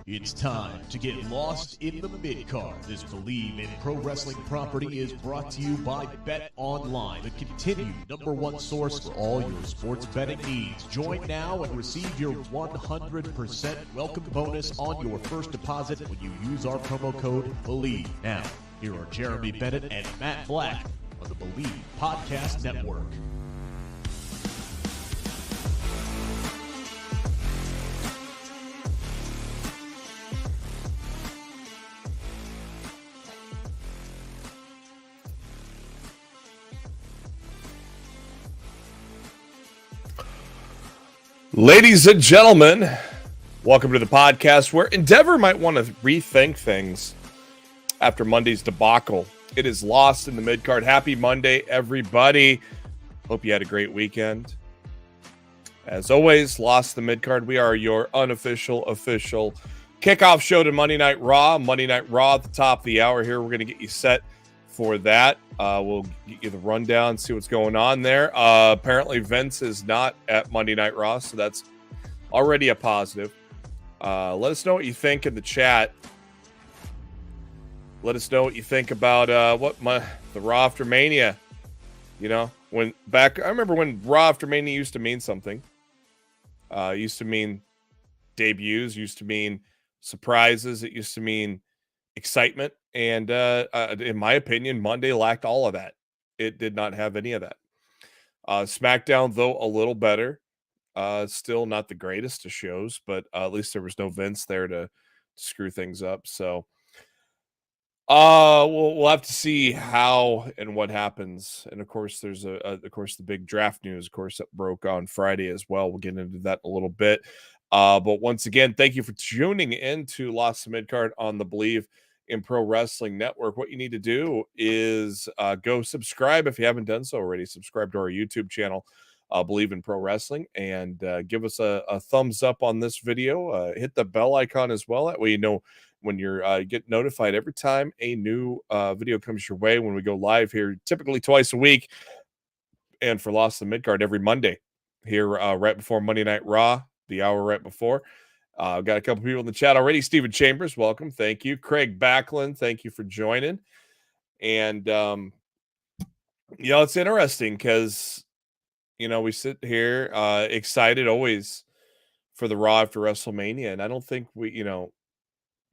It's time to get lost in the mid-card. This Believe in Pro Wrestling property is brought to you by Bet Online, the continued #1 source for all your sports betting needs. Join now and receive your 100% welcome bonus on your first deposit when you use our promo code BELIEVE. Now, here are Jeremy Bennett and Matt Black on the Believe Podcast Network. Ladies and gentlemen, welcome to the podcast where Endeavor might want to rethink things after Monday's debacle. It is Lost in the Midcard. Happy Monday, everybody. Hope you had a great weekend. As always, Lost in the Midcard. We are your official kickoff show to Monday Night Raw. Monday Night Raw at the top of the hour here. We're going to get you set for that. We'll get you the rundown, see what's going on there. Apparently Vince is not at Monday Night Raw, so that's already a positive. Let us know what you think in the chat. Let us know what you think about the Raw After Mania. You know, I remember when Raw After Mania used to mean something. Used to mean debuts, used to mean surprises, it used to mean excitement. And in my opinion, Monday lacked all of that. It did not have any of that. SmackDown, though, a little better. Still not the greatest of shows, but at least there was no Vince there to screw things up. So we'll have to see how and what happens. And of course, there's the big draft news, of course, that broke on Friday as well. We'll get into that in a little bit. But once again, thank you for tuning in to Lost in the Midcard on the Believe in Pro Wrestling Network. What you need to do is go subscribe if you haven't done so already. Subscribe to our YouTube channel, Believe in Pro Wrestling, and give us a thumbs up on this video. Hit the bell icon as well. That way you know when you're get notified every time a new video comes your way when we go live here, typically twice a week. And for Lost in the Midcard every Monday here right before Monday Night Raw, the hour right before. I've got a couple people in the chat already. Stephen Chambers, welcome. Thank you. Craig Backlund, thank you for joining. And, it's interesting because, we sit here excited always for the Raw after WrestleMania. And I don't think we,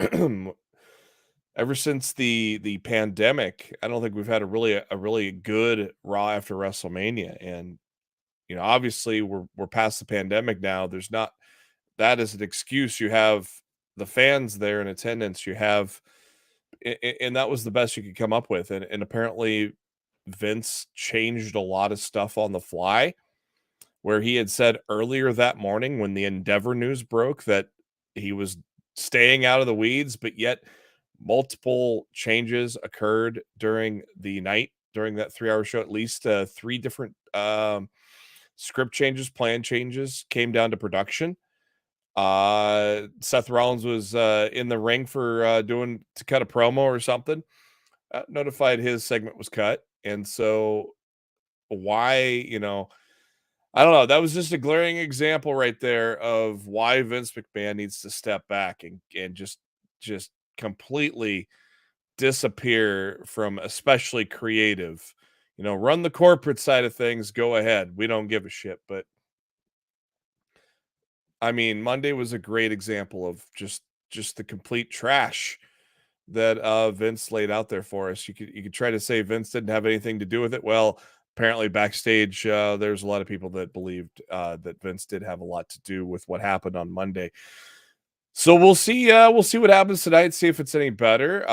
ever since the pandemic, I don't think we've had a really good Raw after WrestleMania. And, obviously we're past the pandemic now. There's not, that is an excuse. You have the fans there in attendance. You have, and that was the best you could come up with. And apparently Vince changed a lot of stuff on the fly, where he had said earlier that morning when the Endeavor news broke that he was staying out of the weeds, but yet multiple changes occurred during the night, during that 3-hour show. At least 3 different script changes, plan changes came down to production. Seth Rollins was in the ring for to cut a promo or something. Notified his segment was cut. And so why, I don't know. That was just a glaring example right there of why Vince McMahon needs to step back and just completely disappear from especially creative. Run the corporate side of things, go ahead. We don't give a shit. But I mean, Monday was a great example of just the complete trash that Vince laid out there for us. You could try to say Vince didn't have anything to do with it. Well, apparently backstage, there's a lot of people that believed that Vince did have a lot to do with what happened on Monday. So we'll see. We'll see what happens tonight. See if it's any better.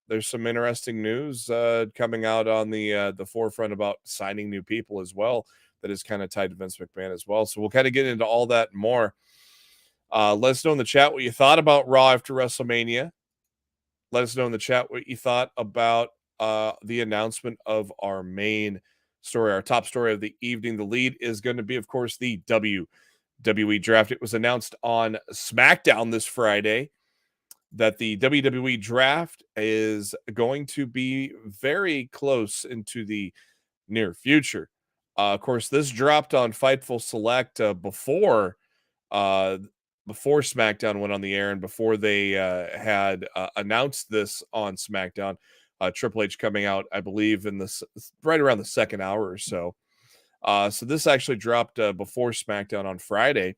There's some interesting news coming out on the forefront about signing new people as well. That is kind of tied to Vince McMahon as well. So we'll kind of get into all that and more. Let us know in the chat what you thought about Raw after WrestleMania. Let us know in the chat what you thought about the announcement of our main story, our top story of the evening. The lead is going to be, of course, the WWE Draft. It was announced on SmackDown this Friday that the WWE Draft is going to be very close into the near future. Of course, this dropped on Fightful Select before before SmackDown went on the air and before they had announced this on SmackDown. Triple H coming out, I believe, in this right around the second hour or so. So this actually dropped before SmackDown on Friday.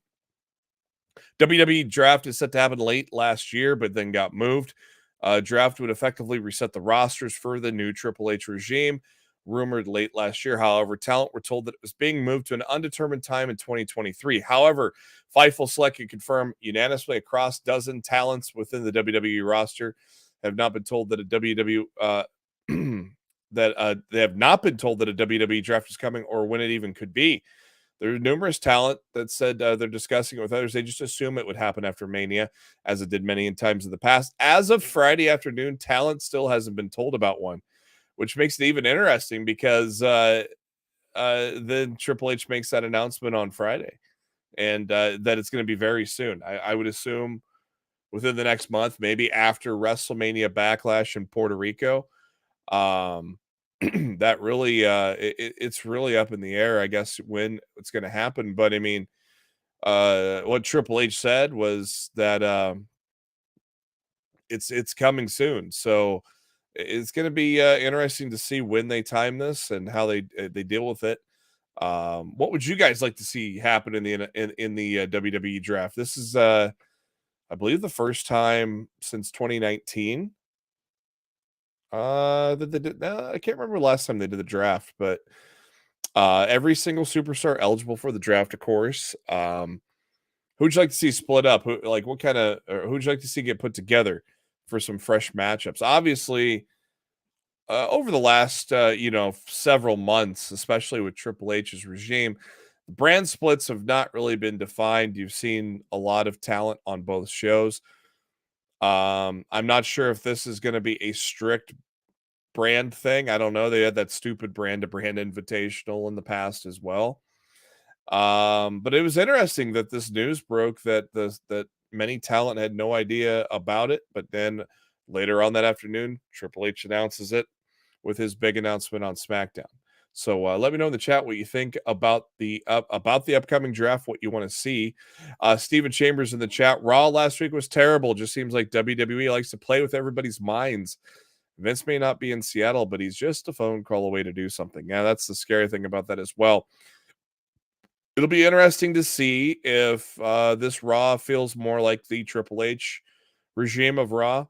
WWE Draft is set to happen late last year, but then got moved. Draft would effectively reset the rosters for the new Triple H regime, rumored late last year. However, talent were told that it was being moved to an undetermined time in 2023. However, Fightful Select can confirm unanimously across dozen talents within the WWE roster have not been told that a they have not been told that a WWE draft is coming or when it even could be. There's numerous talent that said they're discussing it with others. They just assume it would happen after Mania, as it did many times in the past. As of Friday afternoon, talent still hasn't been told about one, which makes it even interesting because then Triple H makes that announcement on Friday, and that it's going to be very soon. I would assume within the next month, maybe after WrestleMania Backlash in Puerto Rico. That really it's really up in the air, I guess, when it's going to happen. But I mean, what Triple H said was that it's coming soon. So it's going to be interesting to see when they time this and how they deal with it. What would you guys like to see happen in the WWE draft? This is I believe the first time since 2019. That they did. I can't remember the last time they did the draft, but every single superstar eligible for the draft, of course. Who'd you like to see split up? What kind of, or who'd you like to see get put together for some fresh matchups? Obviously, over the last several months, especially with Triple H's regime, brand splits have not really been defined. You've seen a lot of talent on both shows. I'm not sure if this is going to be a strict brand thing. I don't know. They had that stupid brand to brand invitational in the past as well. But it was interesting that this news broke that that many talent had no idea about it. But then later on that afternoon, Triple H announces it with his big announcement on SmackDown. So let me know in the chat what you think about the upcoming draft, what you want to see. Steven Chambers in the chat. Raw last week was terrible. Just seems like WWE likes to play with everybody's minds. Vince may not be in Seattle, but he's just a phone call away to do something. Yeah, that's the scary thing about that as well. It'll be interesting to see if this Raw feels more like the Triple H regime of Raw.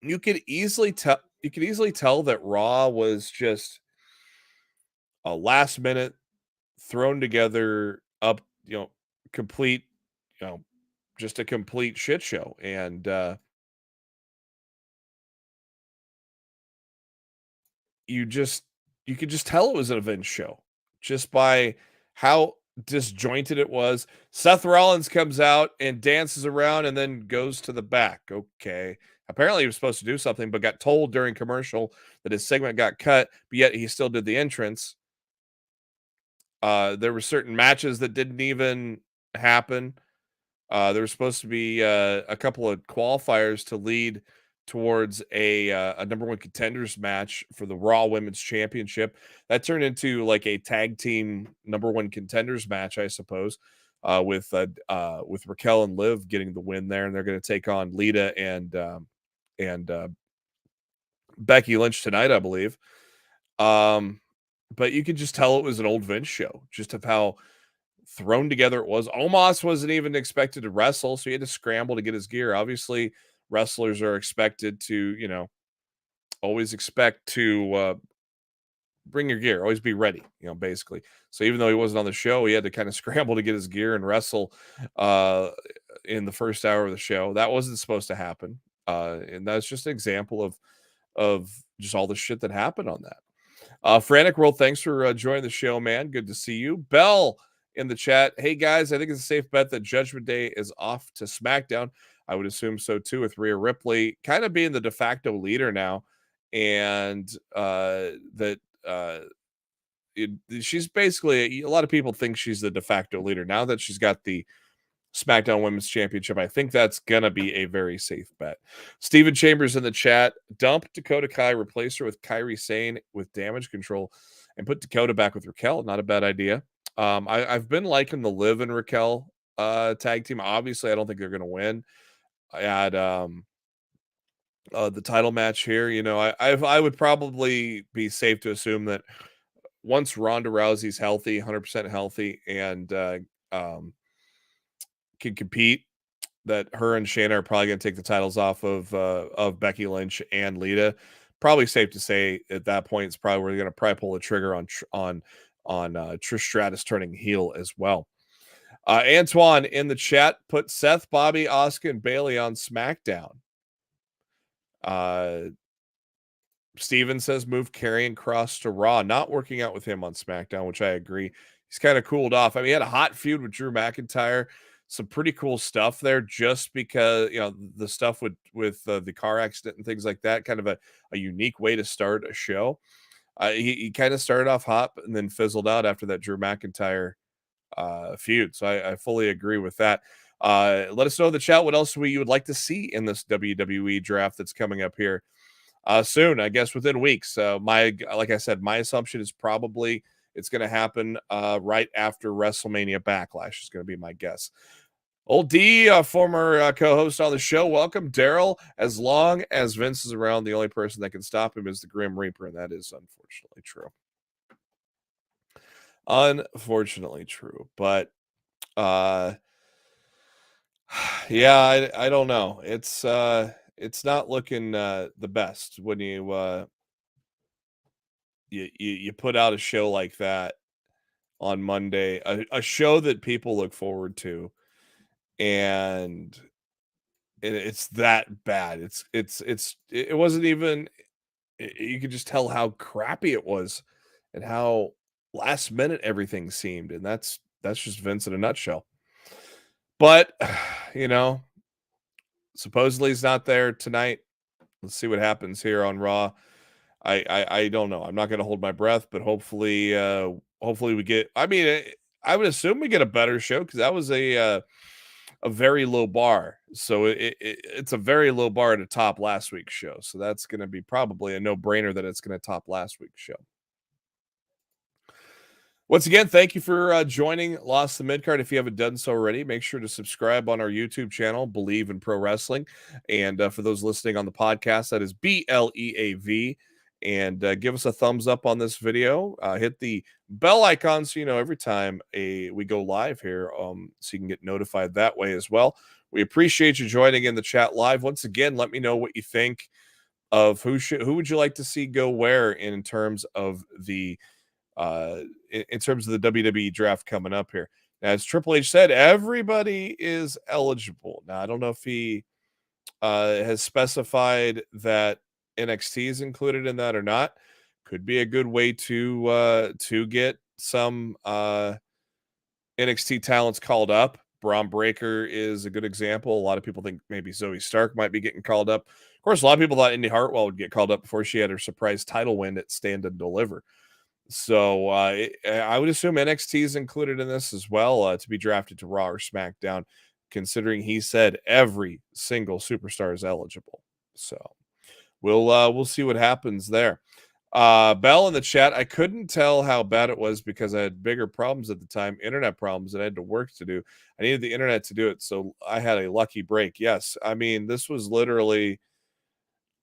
You could easily tell that Raw was just a last minute thrown together complete, just a complete shit show. And you could just tell it was an event show just by how disjointed it was. Seth Rollins comes out and dances around and then goes to the back. Okay. Apparently he was supposed to do something, but got told during commercial that his segment got cut, but yet he still did the entrance. There were certain matches that didn't even happen. There was supposed to be a couple of qualifiers to lead towards a number one contenders match for the Raw Women's Championship. That turned into like a tag team number one contenders match, I suppose, with Raquel and Liv getting the win there, and they're going to take on Lita and Becky Lynch tonight, I believe. But you could just tell it was an old Vince show, just of how thrown together it was. Omos wasn't even expected to wrestle, so he had to scramble to get his gear. Obviously, wrestlers are expected to, always expect to bring your gear, always be ready, basically. So even though he wasn't on the show, he had to kind of scramble to get his gear and wrestle in the first hour of the show. That wasn't supposed to happen. And that's just an example of just all the shit that happened on that. Frantic World, thanks for joining the show, man. Good to see you. Bell in the chat. Hey, guys, I think it's a safe bet that Judgment Day is off to SmackDown. I would assume so, too, with Rhea Ripley kind of being the de facto leader now. And she's basically, a lot of people think she's the de facto leader. Now that she's got the SmackDown Women's Championship, I think that's going to be a very safe bet. Steven Chambers in the chat. Dump Dakota Kai, replace her with Kairi Sane with damage control, and put Dakota back with Raquel. Not a bad idea. I've been liking the Liv and Raquel tag team. Obviously, I don't think they're going to win. I had the title match here. You know, I would probably be safe to assume that once Ronda Rousey's healthy, 100% healthy, and can compete, that her and Shayna are probably going to take the titles off of Becky Lynch and Lita. Probably safe to say at that point it's probably we're going to probably pull the trigger on Trish Stratus turning heel as well. Antoine in the chat put Seth, Bobby, Asuka, and Bailey on SmackDown. Steven says move Karrion Kross to Raw. Not working out with him on SmackDown, which I agree. He's kind of cooled off. I mean, he had a hot feud with Drew McIntyre. Some pretty cool stuff there, just because, you know, the stuff with the car accident and things like that. Kind of a unique way to start a show. He kind of started off hot and then fizzled out after that Drew McIntyre feud. So I fully agree with that. Let us know in the chat what else you would like to see in this WWE draft that's coming up here soon, I guess within weeks. Like I said, my assumption is probably it's going to happen right after WrestleMania Backlash is going to be my guess. Old D, former co-host on the show, welcome. Daryl, as long as Vince is around, the only person that can stop him is the Grim Reaper, and that is unfortunately true. Unfortunately true. But yeah, I don't know. It's not looking the best when you put out a show like that on Monday, a show that people look forward to, and it's that bad. It wasn't even. You could just tell how crappy it was, and how last minute everything seemed, and that's just Vince in a nutshell. But you know, supposedly he's not there tonight. Let's see what happens here on Raw. I don't know. I'm not going to hold my breath, but hopefully we get. I mean, I would assume we get a better show because that was a very low bar. So it's a very low bar to top last week's show. So that's going to be probably a no-brainer that it's going to top last week's show. Once again, thank you for joining Lost in the Midcard. If you haven't done so already, make sure to subscribe on our YouTube channel, Believe in Pro Wrestling. And for those listening on the podcast, that is BLEAV. And give us a thumbs up on this video. Hit the bell icon so you know every time we go live here, so you can get notified that way as well. We appreciate you joining in the chat live. Once again, let me know what you think of who would you like to see go where in terms of the WWE draft coming up here. Now, as Triple H said, everybody is eligible. Now, I don't know if he has specified that NXT is included in that or not. Could be a good way to get some NXT talents called up. Braun Breaker is a good example. A lot of people think maybe Zoe Stark might be getting called up. Of course, a lot of people thought Indy Hartwell would get called up before she had her surprise title win at Stand and Deliver. So I would assume NXT is included in this as well to be drafted to Raw or SmackDown, considering he said every single superstar is eligible. So we'll see what happens there. Bell in the chat, I couldn't tell how bad it was because I had bigger problems at the time, internet problems, and I had to work to do. I needed the internet to do it, so I had a lucky break. Yes, I mean this was literally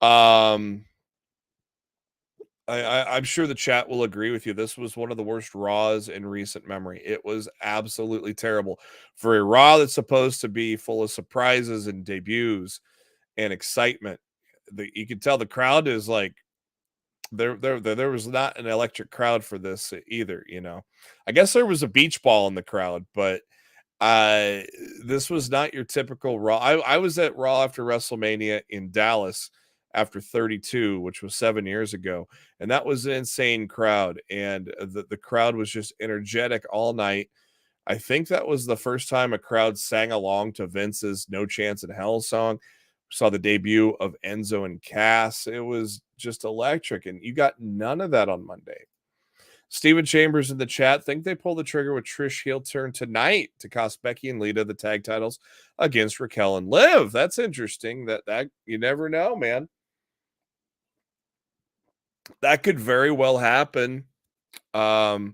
I'm sure the chat will agree with you. This was one of the worst Raws in recent memory. It was absolutely terrible. For a Raw that's supposed to be full of surprises and debuts and excitement, you can tell the crowd is like, there was not an electric crowd for this either, you know. I guess there was a beach ball in the crowd, but this was not your typical Raw. I was at Raw after WrestleMania in Dallas after 32, which was 7 years ago, and that was an insane crowd, and the crowd was just energetic all night. I think that was the first time a crowd sang along to Vince's No Chance in Hell song. Saw the debut of Enzo and Cass. It was just electric, and you got none of that on Monday. Steven Chambers in the chat think they pull the trigger with Trish heel turn tonight to cost Becky and Lita the tag titles against Raquel and Liv. That's interesting. That you never know, man. That could very well happen. And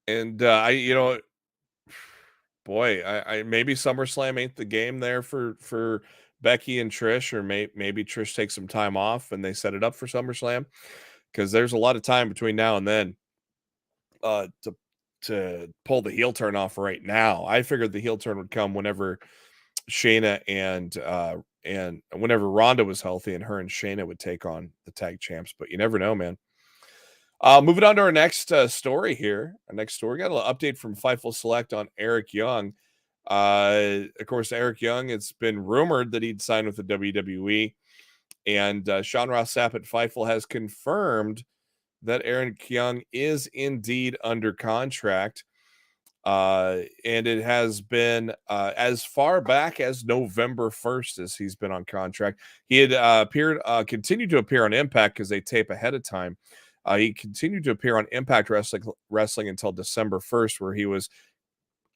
I boy, I maybe SummerSlam ain't the game there for Becky and Trish, or maybe Trish takes some time off and they set it up for SummerSlam, because there's a lot of time between now and then to pull the heel turn off right now. I figured the heel turn would come whenever Shayna and whenever Ronda was healthy and her and Shayna would take on the tag champs, but you never know, man. Moving on to our next story here. Our next story, got a little update from Fightful Select on Eric Young. Of course, Eric Young, it's been rumored that he'd sign with the WWE, and Sean Ross Sapp at Fightful has confirmed that Eric Young is indeed under contract. And it has been as far back as November 1st as he's been on contract. He had continued to appear on Impact because they tape ahead of time. He continued to appear on Impact Wrestling until December 1st, where he was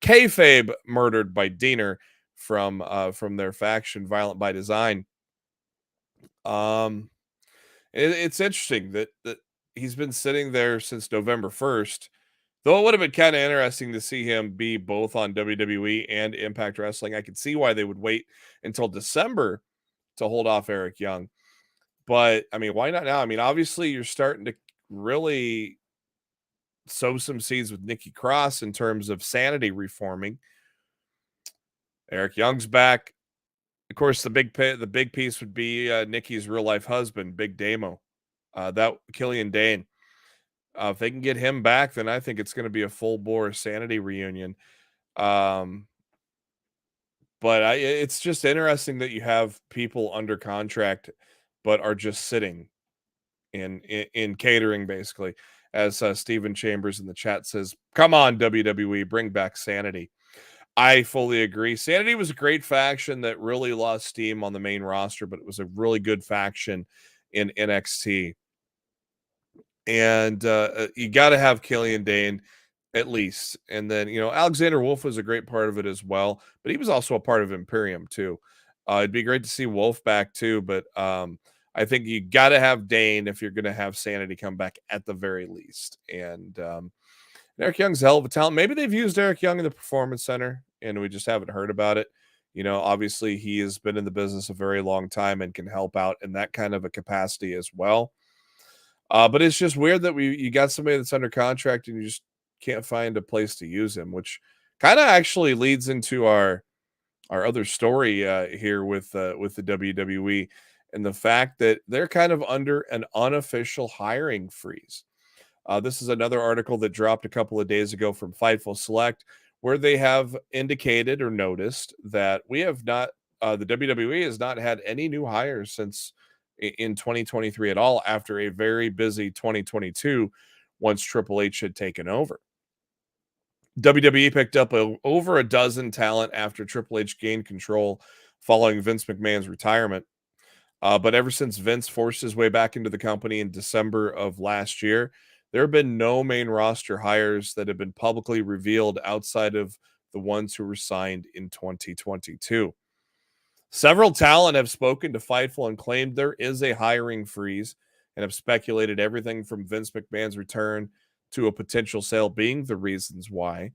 kayfabe murdered by Diener from their faction, Violent by Design. It's interesting that he's been sitting there since November 1st. Though it would have been kind of interesting to see him be both on WWE and Impact Wrestling. I could see why they would wait until December to hold off Eric Young. But, I mean, why not now? I mean, obviously, you're starting to really sow some seeds with Nikki Cross in terms of sanity reforming. Eric Young's back. Of course, the big piece would be Nikki's real-life husband, Big Damo. That Killian Dane. If they can get him back, then I think it's going to be a full-bore sanity reunion. But it's just interesting that you have people under contract but are just sitting in catering, basically. As Steven Chambers in the chat says, come on, WWE, bring back sanity. I fully agree. Sanity was a great faction that really lost steam on the main roster, but it was a really good faction in NXT. And you got to have Killian Dane at least. And then, Alexander Wolf was a great part of it as well, but he was also a part of Imperium too. It'd be great to see Wolf back too, but I think you got to have Dane if you're going to have Sanity come back at the very least. And Eric Young's a hell of a talent. Maybe they've used Eric Young in the Performance Center and we just haven't heard about it. Obviously he has been in the business a very long time and can help out in that kind of a capacity as well. But it's just weird that you got somebody that's under contract and you just can't find a place to use him, which kind of actually leads into our other story here with the WWE and the fact that they're kind of under an unofficial hiring freeze. This is another article that dropped a couple of days ago from Fightful Select, where they have indicated or noticed that we have not, the WWE has not had any new hires since in 2023 at all, after a very busy 2022 once Triple H had taken over. WWE picked up over a dozen talent after Triple H gained control following Vince McMahon's retirement. But ever since Vince forced his way back into the company in December of last year, there have been no main roster hires that have been publicly revealed outside of the ones who were signed in 2022. Several talent have spoken to Fightful and claimed there is a hiring freeze and have speculated everything from Vince McMahon's return to a potential sale being the reasons why.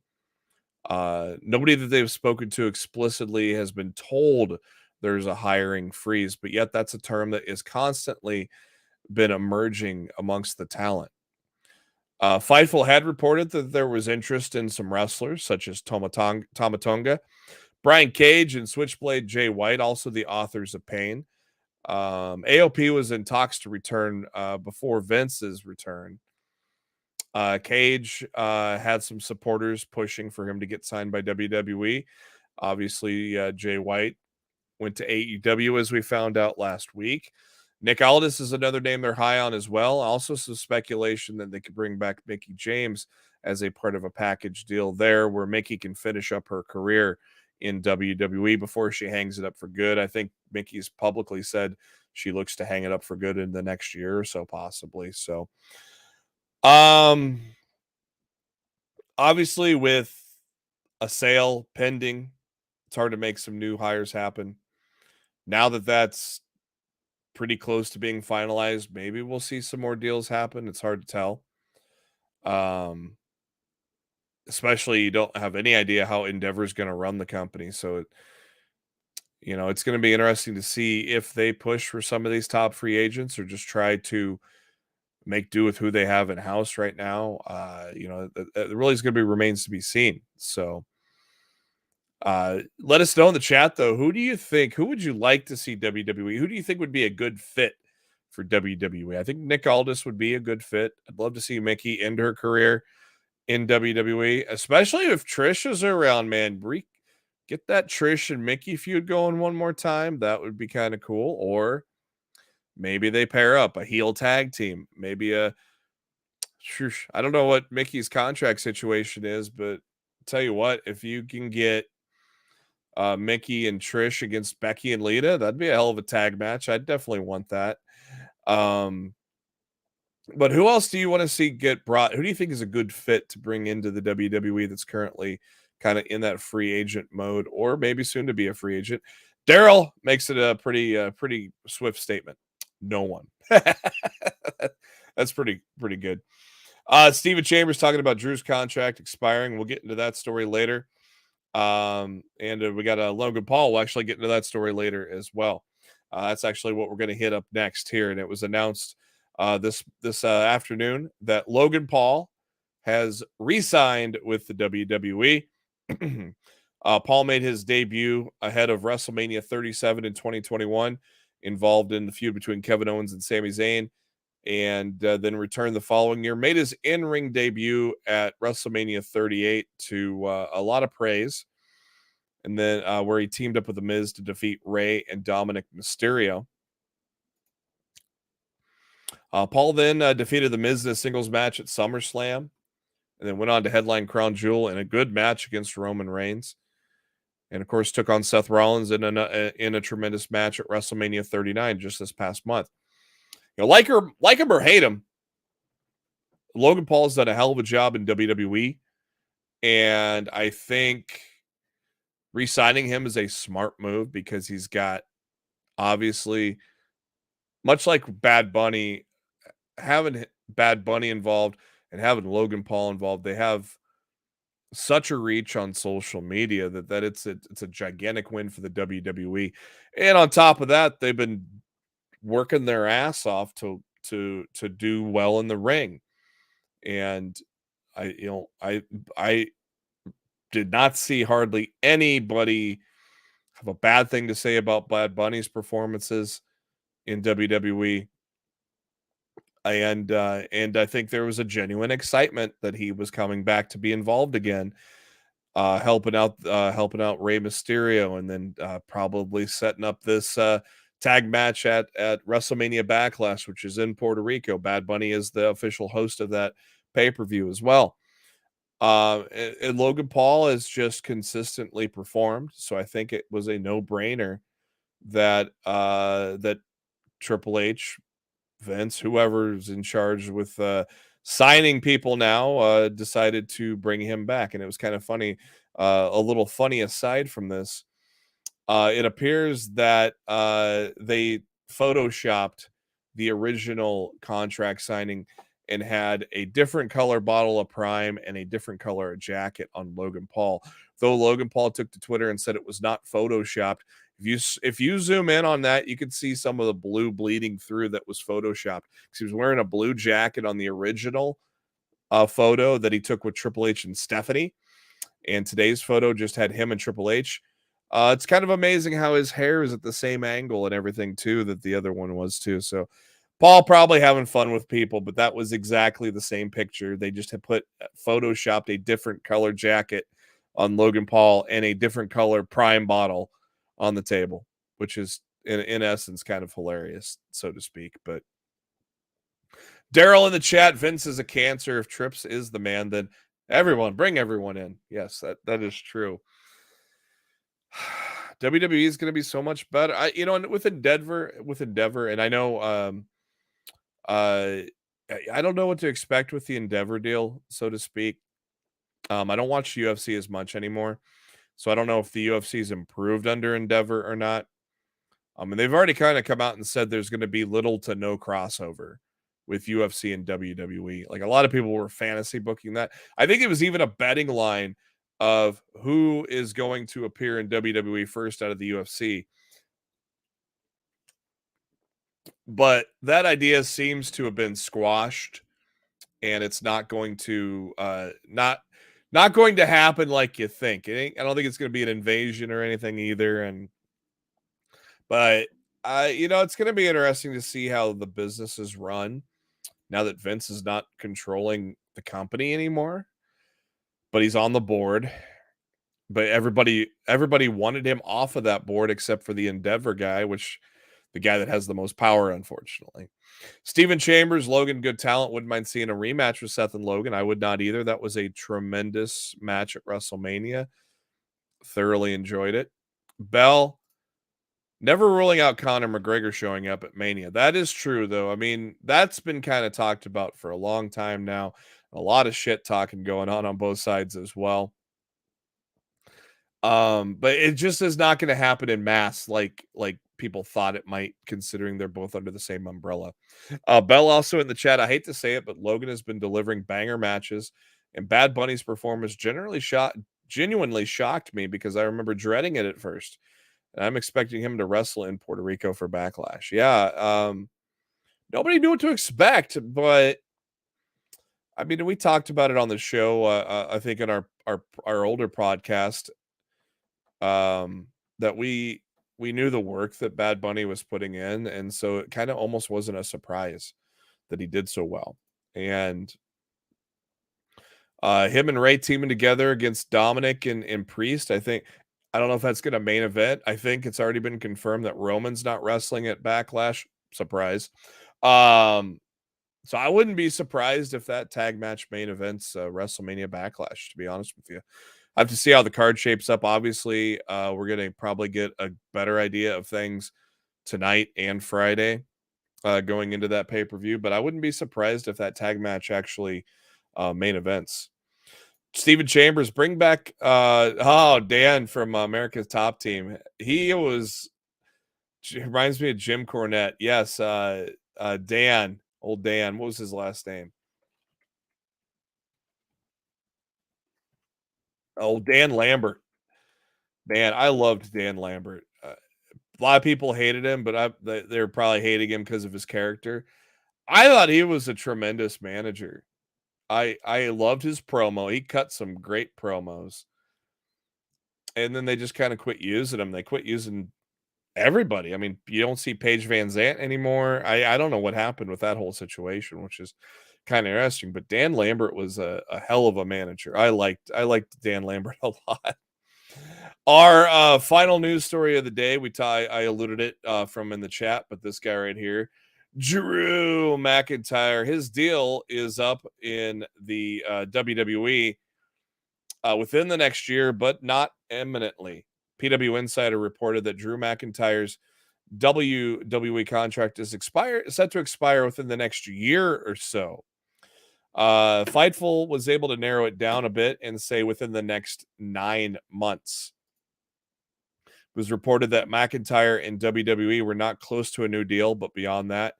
Nobody that they've spoken to explicitly has been told there's a hiring freeze, but yet that's a term that is constantly been emerging amongst the talent. Fightful had reported that there was interest in some wrestlers such as Tama Tonga, Brian Cage, and Switchblade Jay White, also the authors of Pain. AOP was in talks to return before Vince's return. Cage had some supporters pushing for him to get signed by WWE. Obviously, Jay White went to AEW, as we found out last week. Nick Aldis is another name they're high on as well. Also some speculation that they could bring back Mickie James as a part of a package deal there, where Mickie can finish up her career in WWE before she hangs it up for good. I think Mickey's publicly said she looks to hang it up for good in the next year or so, possibly. So, obviously with a sale pending, it's hard to make some new hires happen. Now that that's pretty close to being finalized, maybe we'll see some more deals happen. It's hard to tell. especially you don't have any idea how Endeavor is going to run the company. So, it's going to be interesting to see if they push for some of these top free agents or just try to make do with who they have in house right now. It really is going to be remains to be seen. So, let us know in the chat though. Who would you like to see WWE? Who do you think would be a good fit for WWE? I think Nick Aldis would be a good fit. I'd love to see Mickey end her career in WWE, especially if Trish is around, man. Get that Trish and Mickey feud going one more time. That would be kind of cool. Or maybe they pair up a heel tag team. Maybe I don't know what Mickey's contract situation is, but tell you what, if you can get Mickey and Trish against Becky and Lita, that'd be a hell of a tag match. I'd definitely want that. But who else do you want to see get brought? Who do you think is a good fit to bring into the WWE that's currently kind of in that free agent mode, or maybe soon to be a free agent? Daryl makes it a pretty swift statement. No one. That's pretty good. Steven Chambers talking about Drew's contract expiring. We'll get into that story later. And we got Logan Paul. We'll actually get into that story later as well. That's actually what we're going to hit up next here. And it was announced this afternoon that Logan Paul has re-signed with the WWE. Paul made his debut ahead of WrestleMania 37 in 2021, involved in the feud between Kevin Owens and Sami Zayn, and then returned the following year. Made his in-ring debut at WrestleMania 38 to a lot of praise, and then where he teamed up with The Miz to defeat Rey and Dominic Mysterio. Paul then defeated The Miz in a singles match at SummerSlam, and then went on to headline Crown Jewel in a good match against Roman Reigns. And, of course, took on Seth Rollins in a tremendous match at WrestleMania 39 just this past month. Like him or hate him, Logan Paul has done a hell of a job in WWE. And I think re-signing him is a smart move because he's got, obviously, much like Bad Bunny, having Bad Bunny involved and having Logan Paul involved, they have such a reach on social media that it's a gigantic win for the WWE. And on top of that, they've been working their ass off to do well in the ring. And I did not see hardly anybody have a bad thing to say about Bad Bunny's performances in WWE. And I think there was a genuine excitement that he was coming back to be involved again, helping out Rey Mysterio, and then probably setting up this tag match at WrestleMania Backlash, which is in Puerto Rico. Bad Bunny is the official host of that pay-per-view as well. And Logan Paul has just consistently performed, so I think it was a no-brainer that that Triple H, Vince, whoever's in charge with signing people now, decided to bring him back. And it was kind of funny, a little funny aside from this. It appears that they photoshopped the original contract signing and had a different color bottle of Prime and a different color jacket on Logan Paul. Though Logan Paul took to Twitter and said it was not photoshopped. If you zoom in on that, you can see some of the blue bleeding through that was photoshopped, because he was wearing a blue jacket on the original photo that he took with Triple H and Stephanie. And today's photo just had him and Triple H. It's kind of amazing how his hair is at the same angle and everything too that the other one was too. So Paul probably having fun with people, but that was exactly the same picture. They just had photoshopped a different color jacket on Logan Paul and a different color Prime bottle on the table, which is in essence kind of hilarious, so to speak. But Daryl in the chat, Vince is a cancer. If Trips is the man, then bring everyone in. Yes, that is true. WWE is going to be so much better. With Endeavor, and I know, I don't know what to expect with the Endeavor deal, so to speak. I don't watch UFC as much anymore, so I don't know if the UFC's improved under Endeavor or not. And they've already kind of come out and said there's going to be little to no crossover with UFC and WWE. Like a lot of people were fantasy booking that. I think it was even a betting line of who is going to appear in WWE first out of the UFC. But that idea seems to have been squashed, and it's not going to not going to happen like you think. I don't think it's going to be an invasion or anything either. But it's going to be interesting to see how the business is run now that Vince is not controlling the company anymore, but he's on the board. But everybody wanted him off of that board except for the Endeavor guy, which the guy that has the most power, unfortunately. Steven Chambers, Logan, good talent. Wouldn't mind seeing a rematch with Seth and Logan. I would not either. That was a tremendous match at WrestleMania. Thoroughly enjoyed it. Bell, never ruling out Conor McGregor showing up at Mania. That is true, though. I mean, that's been kind of talked about for a long time now. A lot of shit talking going on both sides as well. But it just is not going to happen in mass like people thought it might, considering they're both under the same umbrella. Bell also in the chat, I hate to say it, but Logan has been delivering banger matches, and Bad Bunny's performance genuinely shocked me because I remember dreading it at first. And I'm expecting him to wrestle in Puerto Rico for Backlash. Yeah, nobody knew what to expect, but I mean, we talked about it on the show. I think in our older podcast, that we knew the work that Bad Bunny was putting in, and so it kind of almost wasn't a surprise that he did so well. And him and Ray teaming together against Dominic and Priest, I don't know if that's going to main event. I think it's already been confirmed that Roman's not wrestling at Backlash. Surprise. So I wouldn't be surprised if that tag match main events WrestleMania Backlash, to be honest with you. I have to see how the card shapes up. Obviously, we're going to probably get a better idea of things tonight and Friday going into that pay-per-view, but I wouldn't be surprised if that tag match actually main events. Steven Chambers, bring back Dan from America's Top Team. He reminds me of Jim Cornette. Yes, Dan, old Dan. What was his last name? Oh, Dan Lambert. Man, I loved Dan Lambert. A lot of people hated him, but they're probably hating him because of his character. I thought he was a tremendous manager. I loved his promo. He cut some great promos. And then they just kind of quit using him. They quit using everybody. I mean, you don't see Paige Van Zant anymore. I don't know what happened with that whole situation, which is kind of interesting. But Dan Lambert was a hell of a manager. I liked Dan Lambert a lot. Our final news story of the day, I alluded it from in the chat, but this guy right here, Drew McIntyre, his deal is up in the WWE within the next year, but not imminently. PW Insider reported that Drew McIntyre's WWE contract is set to expire within the next year or so. Fightful was able to narrow it down a bit and say within the next 9 months. It was reported that McIntyre and WWE were not close to a new deal, but beyond that,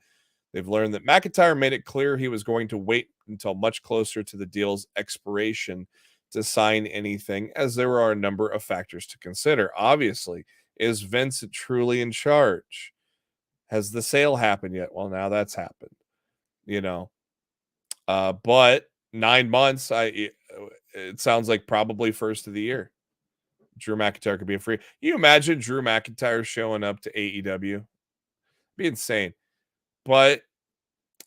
they've learned that McIntyre made it clear he was going to wait until much closer to the deal's expiration to sign anything, as there are a number of factors to consider. Obviously, is Vince truly in charge? Has the sale happened yet? Well, now that's happened, but 9 months, it sounds like probably first of the year. Drew McIntyre could be a free. You imagine Drew McIntyre showing up to AEW? Be insane. But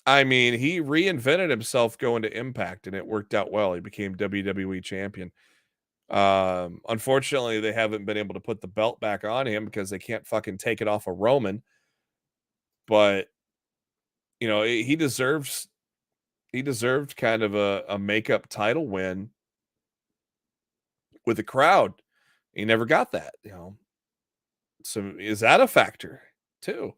I mean, he reinvented himself going to Impact, and it worked out well. He became WWE champion. Unfortunately, they haven't been able to put the belt back on him because they can't fucking take it off of Roman. But he deserved kind of a makeup title win with the crowd. He never got that, So is that a factor too?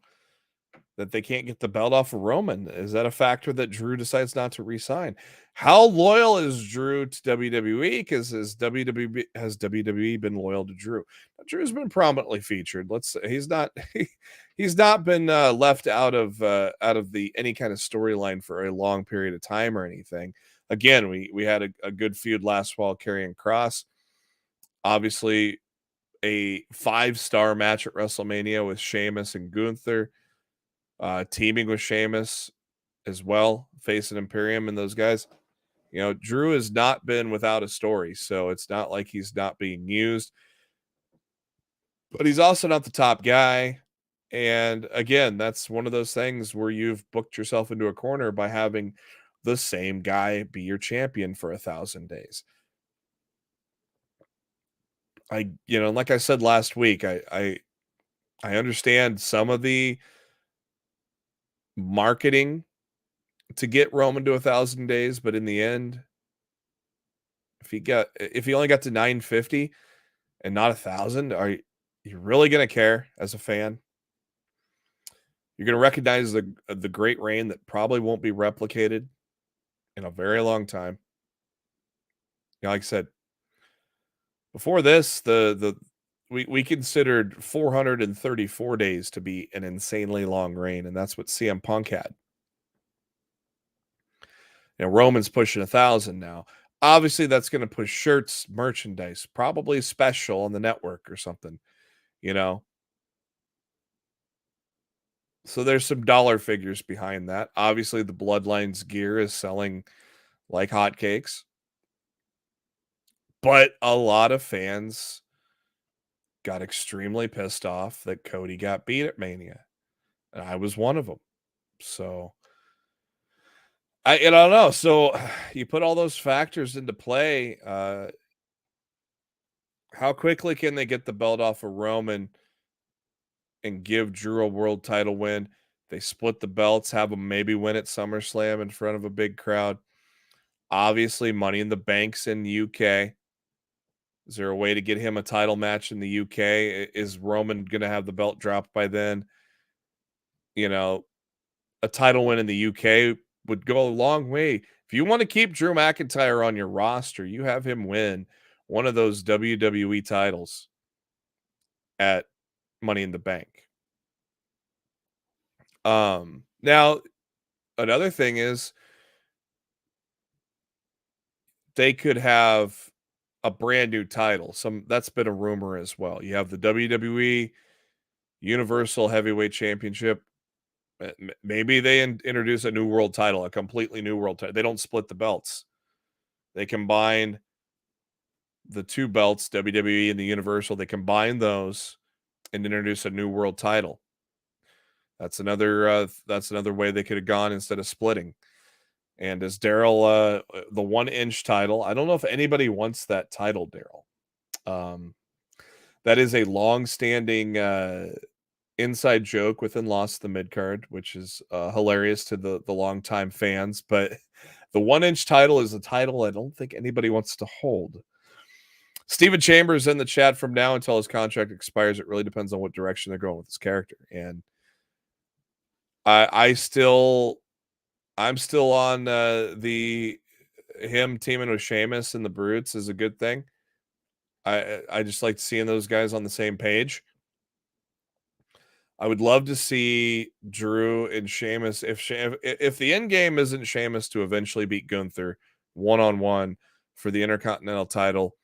That they can't get the belt off of Roman? Is that a factor that Drew decides not to re-sign? How loyal is Drew to WWE? Because has WWE been loyal to Drew? Now, Drew's been prominently featured. Let's say he's not he's not been left out of the any kind of storyline for a long period of time or anything. Again, we had a good feud last fall, Karrion Kross. Obviously, a 5-star match at WrestleMania with Sheamus and Gunther, teaming with Sheamus as well, facing Imperium and those guys. You know, Drew has not been without a story, so it's not like he's not being used. But he's also not the top guy. And again, that's one of those things where you've booked yourself into a corner by having the same guy be your champion for 1,000 days. Like I said last week, I understand some of the marketing to get Roman to 1,000 days, but in the end, if he only got to 950 and not 1,000, are you really going to care as a fan? You're going to recognize the great reign that probably won't be replicated in a very long time. Like I said, before this, we considered 434 days to be an insanely long reign, and that's what CM Punk had. Roman's pushing 1,000 now. Obviously, that's going to push shirts, merchandise, probably special on the network or something, So there's some dollar figures behind that. Obviously, the Bloodlines gear is selling like hotcakes. But a lot of fans got extremely pissed off that Cody got beat at Mania. And I was one of them. So I don't know. So you put all those factors into play. How quickly can they get the belt off of Roman and give Drew a world title win? They split the belts, have them maybe win at SummerSlam in front of a big crowd. Obviously, Money in the Bank's in the UK. Is there a way to get him a title match in the UK? Is Roman going to have the belt dropped by then? A title win in the UK would go a long way. If you want to keep Drew McIntyre on your roster, you have him win one of those WWE titles at Money in the Bank. Now, another thing is they could have a brand new title. That's been a rumor as well. You have the WWE Universal Heavyweight Championship. Maybe they introduce a new world title, a completely new world title. They don't split the belts. They combine the two belts, WWE and the Universal. They combine those and introduce a new world title. That's another way they could have gone instead of splitting. And as Daryl, the 1-inch title, I don't know if anybody wants that title, Daryl. That is a long-standing inside joke within Lost in the Midcard, which is hilarious to the longtime fans. But the 1-inch title is a title I don't think anybody wants to hold. Steven Chambers in the chat: from now until his contract expires, it really depends on what direction they're going with his character. And I'm still on him teaming with Sheamus and the Brutes is a good thing. I just like seeing those guys on the same page. I would love to see Drew and Sheamus if the end game isn't Sheamus to eventually beat Gunther 1-on-1 for the Intercontinental title.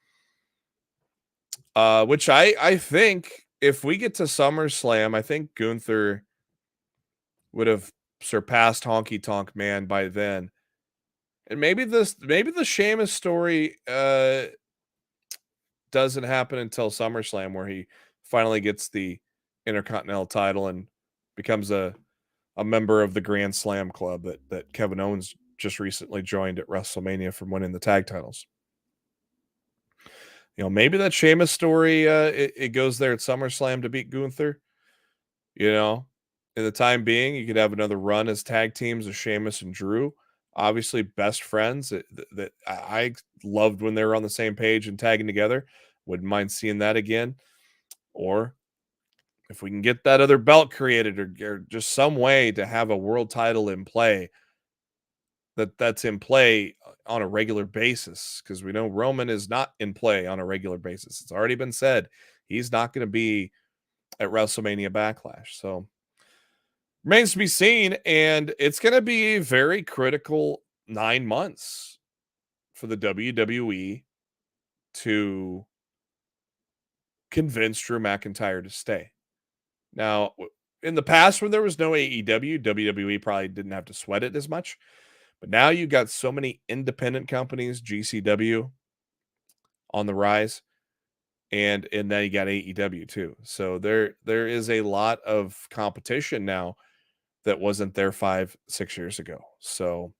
Which I think if we get to SummerSlam, I think Gunther would have surpassed Honky Tonk Man by then. And maybe the Sheamus story doesn't happen until SummerSlam, where he finally gets the Intercontinental title and becomes a member of the Grand Slam club that Kevin Owens just recently joined at WrestleMania from winning the tag titles. Maybe that Sheamus story, it goes there at SummerSlam to beat Gunther. In the time being, you could have another run as tag teams of Sheamus and Drew. Obviously, best friends that I loved when they were on the same page and tagging together. Wouldn't mind seeing that again. Or if we can get that other belt created or just some way to have a world title in play, that's in play on a regular basis, because we know Roman is not in play on a regular basis. It's already been said he's not going to be at WrestleMania Backlash. So Remains to be seen, and it's going to be a very critical 9 months for the WWE to convince Drew McIntyre to stay. Now, in the past, when there was no AEW, WWE probably didn't have to sweat it as much. But now you've got so many independent companies, GCW on the rise, and then you got AEW too. So there is a lot of competition now that wasn't there 5-6 years ago. So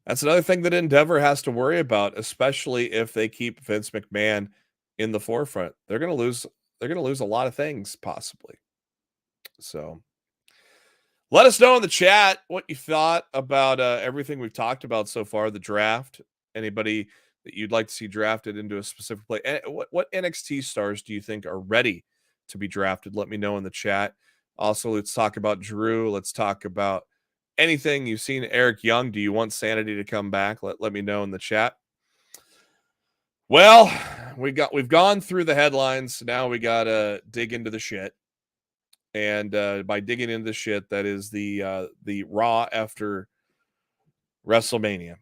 that's another thing that Endeavor has to worry about, especially if they keep Vince McMahon in the forefront. They're going to lose a lot of things possibly. So let us know in the chat what you thought about everything we've talked about so far, the draft. Anybody that you'd like to see drafted into a specific play. What NXT stars do you think are ready to be drafted? Let me know in the chat. Also, let's talk about Drew. Let's talk about anything you've seen. Eric Young, do you want Sanity to come back? Let me know in the chat. Well, we've gone through the headlines. Now we got to dig into the shit. And by digging into the shit, that is the Raw after WrestleMania.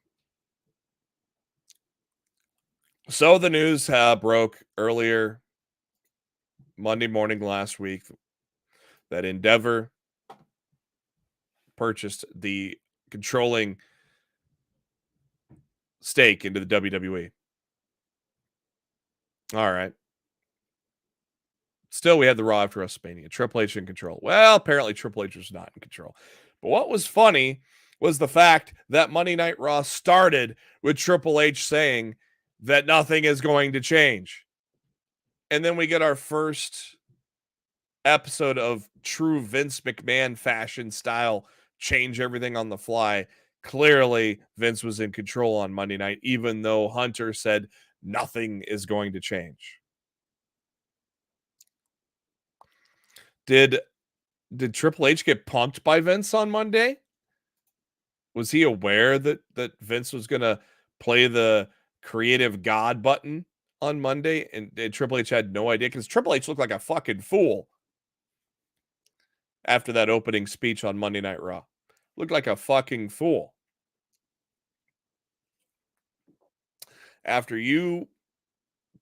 So the news broke earlier Monday morning last week that Endeavor purchased the controlling stake into the WWE. All right. Still, we had the Raw after WrestleMania. Triple H in control. Well, apparently Triple H was not in control. But what was funny was the fact that Monday Night Raw started with Triple H saying that nothing is going to change. And then we get our first episode of true Vince McMahon fashion style, change everything on the fly. Clearly, Vince was in control on Monday night, even though Hunter said nothing is going to change. Did Triple H get punked by Vince on Monday? Was he aware that Vince was going to play the creative God button on Monday, and Triple H had no idea? Because Triple H looked like a fucking fool after that opening speech on Monday Night Raw. Looked like a fucking fool. After you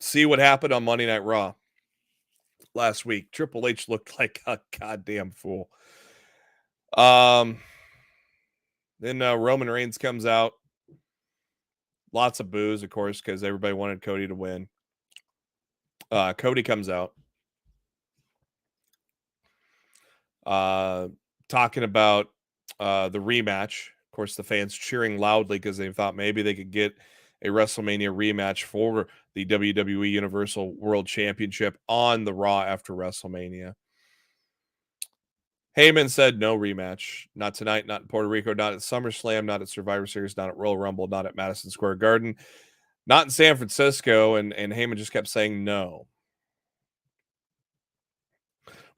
see what happened on Monday Night Raw last week, Triple H looked like a goddamn fool. Then Roman Reigns comes out. Lots of boos, of course, because everybody wanted Cody to win. Cody comes out. Talking about the rematch. Of course, the fans cheering loudly because they thought maybe they could get a WrestleMania rematch for the WWE Universal World Championship on the Raw after WrestleMania. Heyman said no rematch. Not tonight, not in Puerto Rico, not at SummerSlam, not at Survivor Series, not at Royal Rumble, not at Madison Square Garden, not in San Francisco. And Heyman just kept saying no.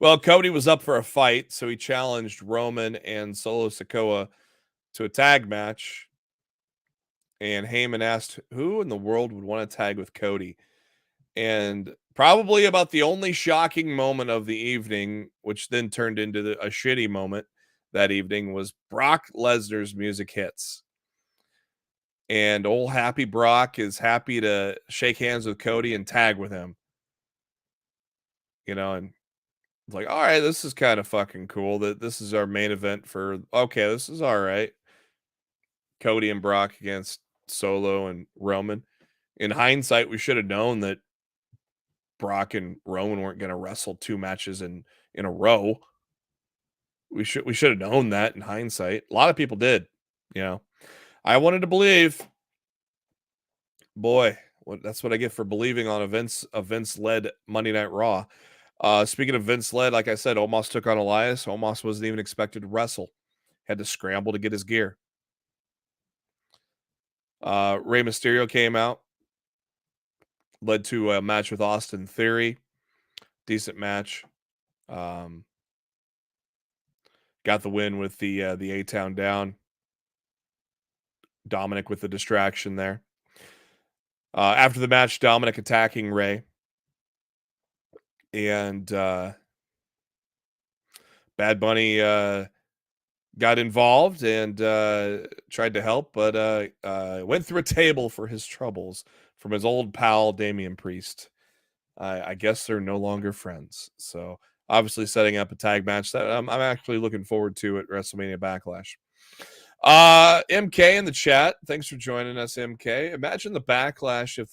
Well, Cody was up for a fight, so he challenged Roman and Solo Sikoa to a tag match. And Heyman asked who in the world would want to tag with Cody. And probably about the only shocking moment of the evening, which then turned into a shitty moment that evening, was Brock Lesnar's music hits. And old happy Brock is happy to shake hands with Cody and tag with him. You know, and it's like, all right, this is kind of fucking cool that this is our main event for, okay, this is all right. Cody and Brock against Solo and Roman. In hindsight, we should have known that Brock and Roman weren't going to wrestle 2 matches in a row. We should have known that in hindsight. A lot of people did, you know. I wanted to believe. Boy, that's what I get for believing on a Vince-led Monday Night Raw. Speaking of Vince-led, like I said, Omos took on Elias. Omos wasn't even expected to wrestle. Had to scramble to get his gear. Rey Mysterio came out. Led to a match with Austin Theory. Decent match. Got the win with the A-Town down. Dominic with the distraction there. After the match, Dominic attacking Rey. And Bad Bunny got involved and tried to help, but went through a table for his troubles from his old pal Damian Priest. I guess they're no longer friends. So obviously setting up a tag match that I'm actually looking forward to at WrestleMania Backlash. MK in the chat, thanks for joining us, MK. Imagine the backlash if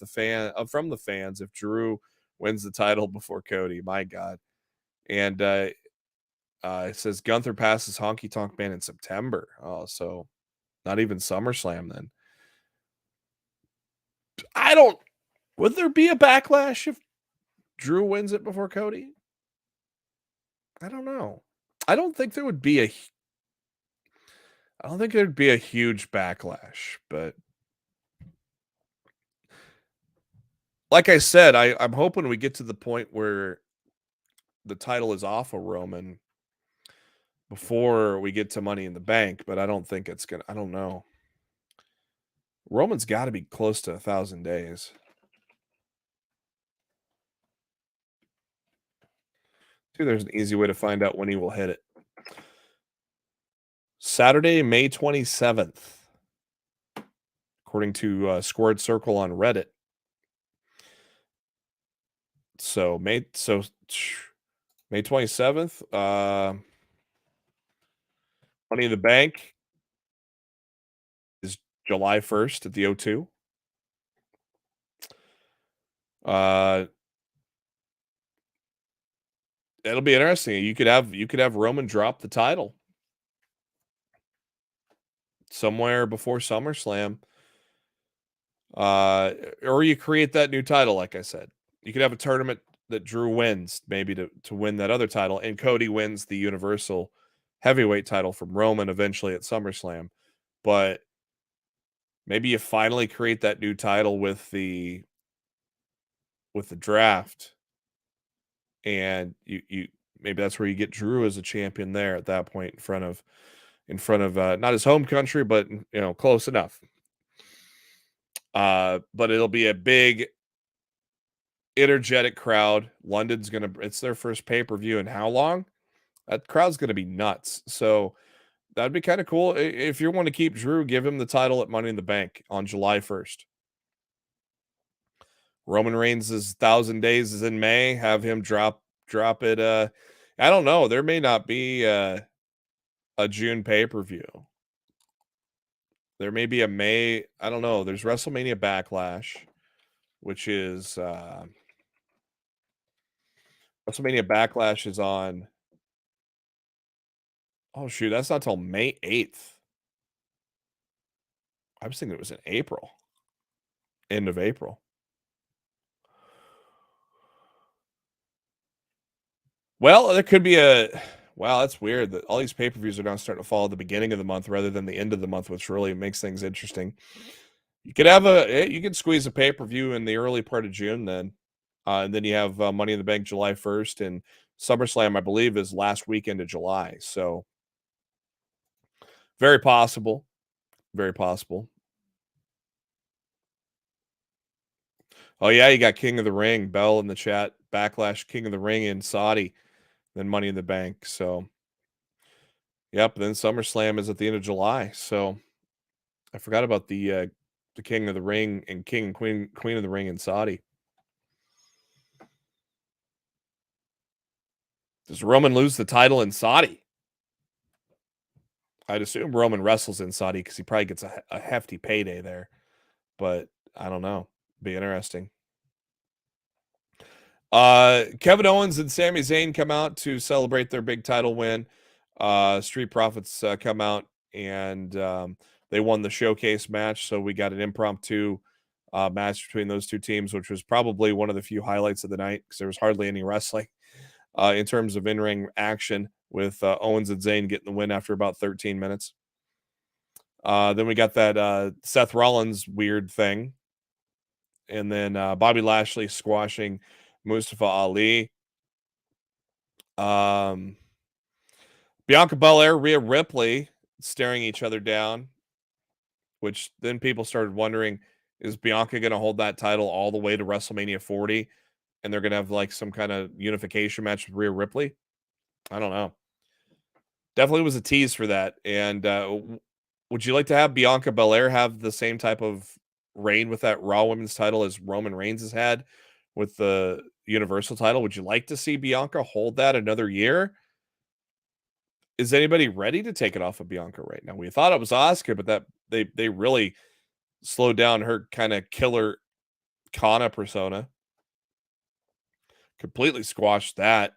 from the fans if Drew wins the title before Cody. My God. And it says Gunther passes Honky Tonk Man in September. Oh, so not even SummerSlam then. Would there be a backlash if Drew wins it before Cody? I don't know. I don't think there'd be a huge backlash, but like I said, I'm hoping we get to the point where the title is off of Roman before we get to Money in the Bank, but I don't think it's gonna. I don't know. Roman's got to be close to 1,000 days. See, there's an easy way to find out when he will hit it. Saturday, May 27th, according to Squared Circle on Reddit. So May 27th. Money in the Bank is July 1st at the O2. It'll be interesting. You could have Roman drop the title somewhere before SummerSlam. Or you create that new title, like I said. You could have a tournament that Drew wins, maybe to win that other title, and Cody wins the Universal Heavyweight title from Roman eventually at SummerSlam. But maybe you finally create that new title with the draft, and you maybe that's where you get Drew as a champion there at that point in front of not his home country, but close enough. But it'll be a big, energetic crowd. It's their first pay-per-view in how long? That crowd's gonna be nuts. So that'd be kind of cool. If you want to keep Drew, give him the title at Money in the Bank on July 1st. Roman Reigns' 1,000 days is in May. Have him drop it. I don't know. There may not be a June pay-per-view. There may be a May. I don't know. There's WrestleMania Backlash, which is WrestleMania Backlash is on. Oh shoot, that's not till May 8th. I was thinking it was in April. End of April. Well, there could be wow, that's weird that all these pay-per-views are now starting to fall at the beginning of the month rather than the end of the month, which really makes things interesting. You could squeeze a pay-per-view in the early part of June then. And then you have Money in the Bank July 1st, and SummerSlam, I believe, is last weekend of July. So very possible. Very possible. Oh, yeah, you got King of the Ring, Bell in the chat, Backlash, King of the Ring in Saudi, then Money in the Bank. So, yep, then SummerSlam is at the end of July. So, I forgot about the King of the Ring and King and Queen of the Ring in Saudi. Does Roman lose the title in Saudi? I'd assume Roman wrestles in Saudi because he probably gets a hefty payday there. But I don't know. Be interesting. Kevin Owens and Sami Zayn come out to celebrate their big title win. Street Profits come out and they won the showcase match. So we got an impromptu match between those two teams, which was probably one of the few highlights of the night because there was hardly any wrestling in terms of in-ring action with Owens and Zayn getting the win after about 13 minutes. Then we got that Seth Rollins weird thing. And then Bobby Lashley squashing Mustafa Ali. Bianca Belair, Rhea Ripley staring each other down, which then people started wondering, is Bianca going to hold that title all the way to WrestleMania 40? And they're going to have like some kind of unification match with Rhea Ripley? I don't know. Definitely was a tease for that. And would you like to have Bianca Belair have the same type of reign with that Raw Women's title as Roman Reigns has had with the Universal title? Would you like to see Bianca hold that another year? Is anybody ready to take it off of Bianca right now? We thought it was Asuka, but that they really slowed down her kind of killer Kana persona. Completely squashed that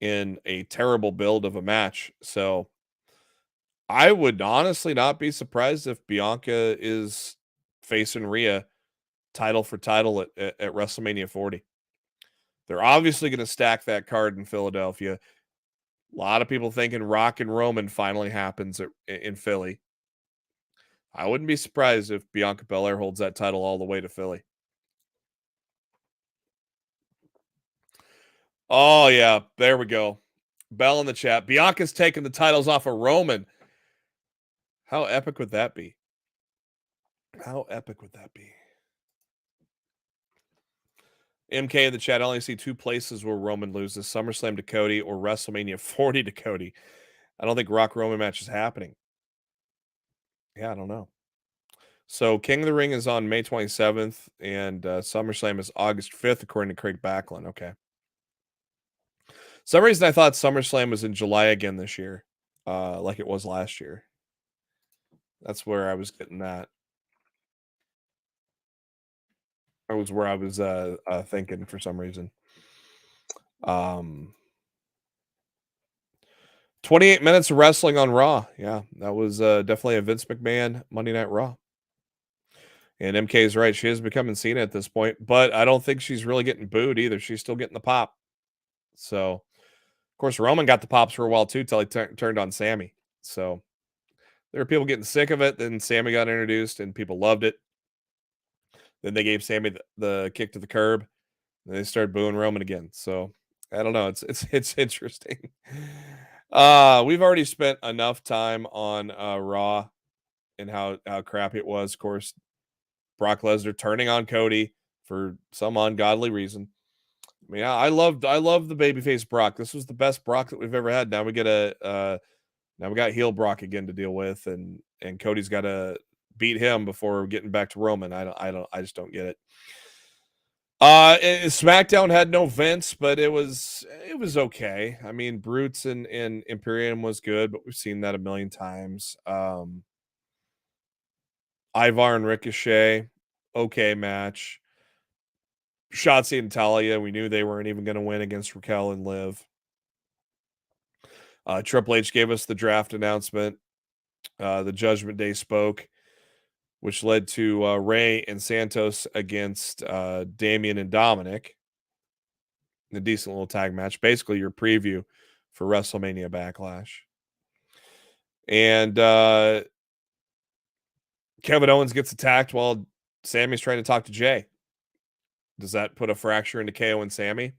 in a terrible build of a match. So I would honestly not be surprised if Bianca is facing Rhea title for title at WrestleMania 40. They're obviously going to stack that card in Philadelphia. A lot of people thinking Rock and Roman finally happens in Philly. I wouldn't be surprised if Bianca Belair holds that title all the way to Philly. Oh, yeah. There we go. Bell in the chat. Bianca's taking the titles off of Roman. How epic would that be? How epic would that be? MK in the chat. I only see two places where Roman loses: SummerSlam to Cody or WrestleMania 40 to Cody. I don't think Rock Roman match is happening. Yeah, I don't know. So King of the Ring is on May 27th, and SummerSlam is August 5th, according to Craig Backlund. Okay. Some reason I thought SummerSlam was in July again this year, like it was last year. That's where I was getting that. That was where I was thinking for some reason. 28 minutes of wrestling on Raw. Yeah, that was definitely a Vince McMahon Monday Night Raw. And MK is right. She is becoming Cena at this point, but I don't think she's really getting booed either. She's still getting the pop. So, of course, Roman got the pops for a while too, till he turned on Sammy. So there were people getting sick of it. Then Sammy got introduced, and people loved it. Then they gave Sammy the kick to the curb, and they started booing Roman again. So I don't know. It's interesting. We've already spent enough time on Raw and how crappy it was. Of course, Brock Lesnar turning on Cody for some ungodly reason. I mean, I love the babyface Brock. This was the best Brock that we've ever had. Now we get now we got heel Brock again to deal with, and Cody's got to beat him before getting back to Roman. I just don't get it. SmackDown had no Vince, but it was okay. I mean, Brutes and Imperium was good, but we've seen that a million times. Ivar and Ricochet, okay match. Shotzi and Talia, we knew they weren't even going to win against Raquel and Liv. Triple H gave us the draft announcement. The Judgment Day spoke, which led to Rey and Santos against Damian and Dominic. A decent little tag match. Basically, your preview for WrestleMania Backlash. And Kevin Owens gets attacked while Sammy's trying to talk to Jay. Does that put a fracture into KO and Sammy?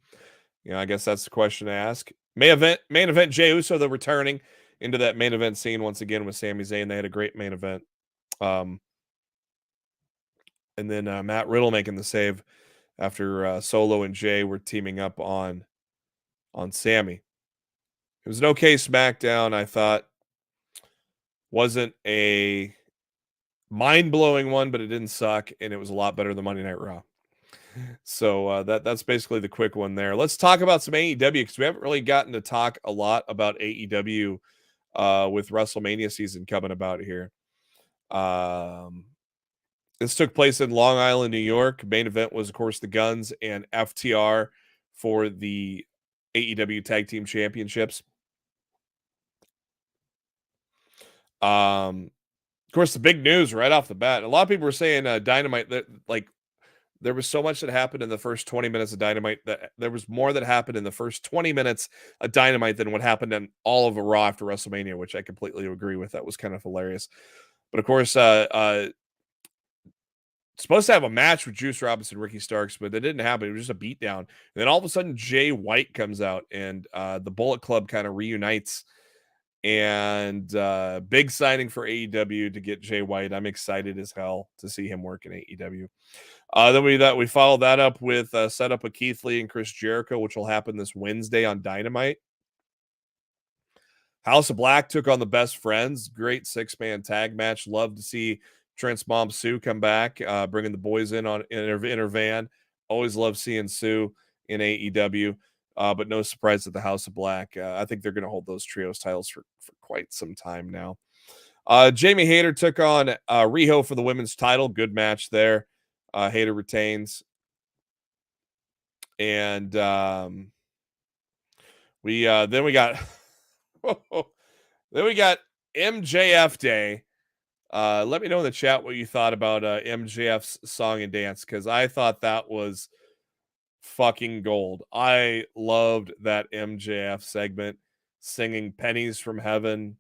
You know, I guess that's the question to ask. Main event, Jey Uso, they're returning into that main event scene once again with Sami Zayn. They had a great main event. And then Matt Riddle making the save after Solo and Jay were teaming up on Sammy. It was an okay SmackDown, I thought. Wasn't a mind-blowing one, but it didn't suck, and it was a lot better than Monday Night Raw. So that's basically the quick one there. Let's talk about some AEW, because we haven't really gotten to talk a lot about AEW with WrestleMania season coming about here. This took place in Long Island, New York. Main event was, of course, the Guns and FTR for the AEW Tag Team Championships. Of course, the big news right off the bat. A lot of people were saying Dynamite, that like there was so much that happened in the first 20 minutes of Dynamite, that there was more that happened in the first 20 minutes of Dynamite than what happened in all of a Raw after WrestleMania, which I completely agree with. That was kind of hilarious. But of course, supposed to have a match with Juice Robinson, Ricky Starks, but that didn't happen. It was just a beatdown. And then all of a sudden, Jay White comes out, and the Bullet Club kind of reunites. And big signing for AEW to get Jay White. I'm excited as hell to see him work in AEW. Then we followed that up with setup with Keith Lee and Chris Jericho, which will happen this Wednesday on Dynamite. House of Black took on the Best Friends. Great 6-man tag match. Love to see Trent's mom, Sue, come back, bringing the boys in her van. Always love seeing Sue in AEW, but no surprise at the House of Black. I think they're going to hold those trios titles for quite some time now. Jamie Hayter took on Riho for the women's title. Good match there. Hayter retains. And we got then we got MJF Day. Let me know in the chat what you thought about MJF's song and dance, because I thought that was fucking gold. I loved that MJF segment, singing Pennies from Heaven.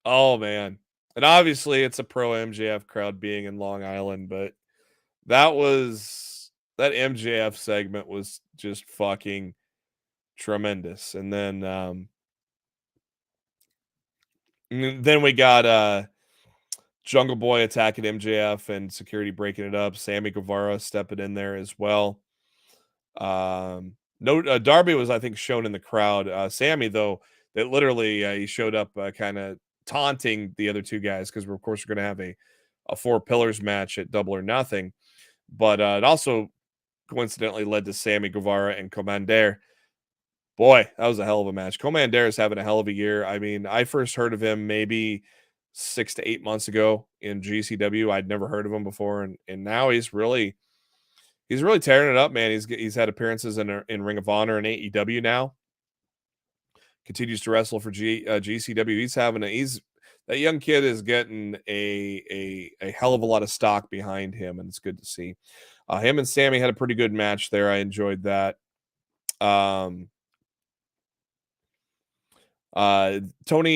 Oh, man. And obviously it's a pro MJF crowd being in Long Island, but that MJF segment was just fucking tremendous. And then we got Jungle Boy attacking MJF and security breaking it up. Sammy Guevara stepping in there as well. Darby was, I think, shown in the crowd. Sammy, though, that literally he showed up kind of taunting the other two guys, because of course we're going to have a 4 pillars match at Double or Nothing. But it also coincidentally led to Sammy Guevara and Commander. Boy, that was a hell of a match. Commander is having a hell of a year. I mean, I first heard of him maybe 6 to 8 months ago in GCW. I'd never heard of him before, and now he's really tearing it up, man. He's had appearances in Ring of Honor and AEW now. Continues to wrestle for GCW. That young kid is getting a hell of a lot of stock behind him, and it's good to see. Him and Sammy had a pretty good match there. I enjoyed that. Tony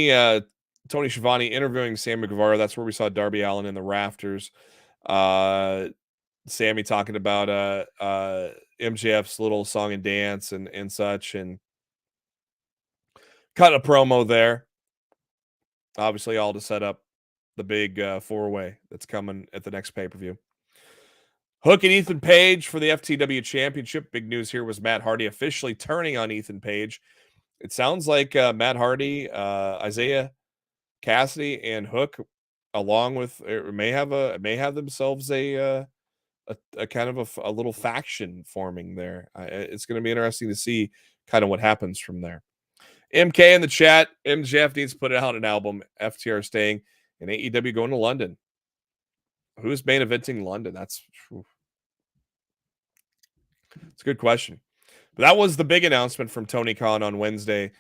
Schiavone interviewing Sammy Guevara. That's where we saw Darby Allin in the rafters. Sammy talking about MJF's little song and dance and such, and cut a promo there. Obviously, all to set up the big 4-way that's coming at the next pay-per-view. Hook and Ethan Page for the FTW Championship. Big news here was Matt Hardy officially turning on Ethan Page. It sounds like Matt Hardy, Isaiah Cassidy, and Hook, along with, may have themselves a kind of a little faction forming there. It's going to be interesting to see kind of what happens from there. MK in the chat. MJF needs to put out an album. FTR staying, and AEW going to London. Who's main eventing London? It's a good question. But that was the big announcement from Tony Khan on Wednesday,